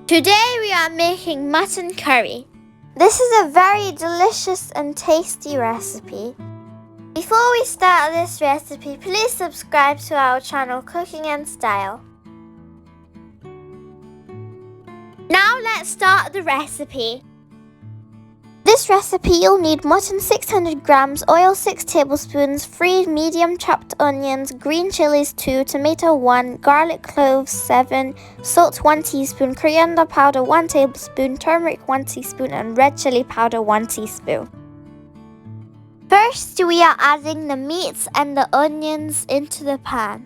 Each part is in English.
Today we are making mutton curry. This is a very delicious and tasty recipe. Before we start this recipe, please subscribe to our channel Cooking and Style. Now let's start the recipe. This recipe you'll need mutton 600 grams, oil 6 tablespoons, 3 medium chopped onions, green chilies 2, tomato 1, garlic cloves 7, salt 1 teaspoon, coriander powder 1 tablespoon, turmeric 1 teaspoon and red chili powder 1 teaspoon. First we are adding the meats and the onions into the pan.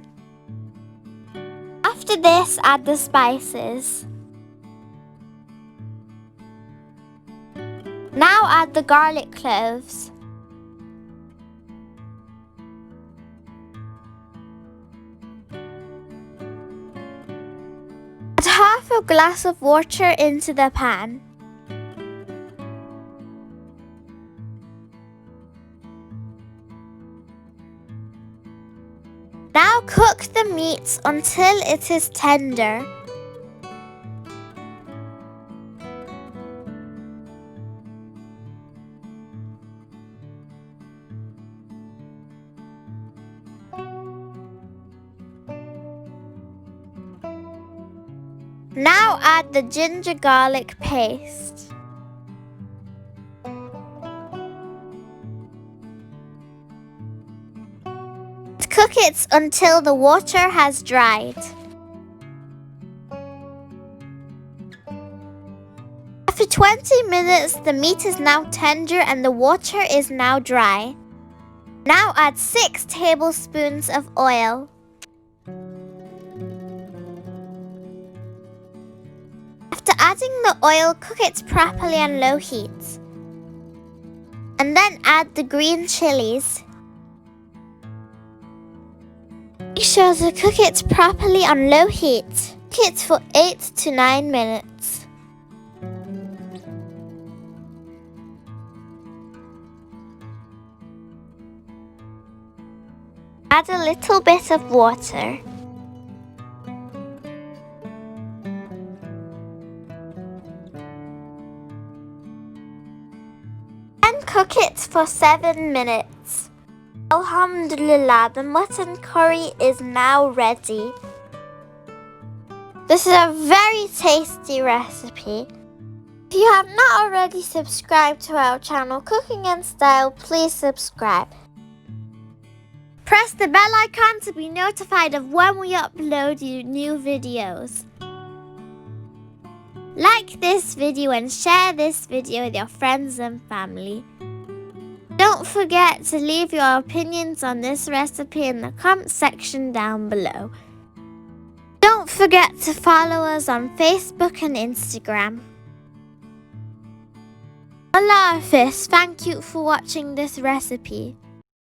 After this, add the spices. Now add the garlic cloves. Add half a glass of water into the pan. Now cook the meat until it is tender. Now add the ginger garlic paste. Cook it until the water has dried. After 20 minutes, the meat is now tender and the water is now dry. Now add 6 tablespoons of oil. After adding the oil, cook it properly on low heat. And then add the green chilies. Make sure to cook it properly on low heat. Cook it for 8 to 9 minutes. Add a little bit of water. And cook it for 7 minutes. Alhamdulillah, the mutton curry is now ready. This is a very tasty recipe. If you have not already subscribed to our channel Cooking and Style, please subscribe. Press the bell icon to be notified of when we upload new videos. Like this video and share this video with your friends and family. Don't forget to leave your opinions on this recipe in the comment section down below. Don't forget to follow us on Facebook and Instagram. Allah Hafiz, thank you for watching this recipe.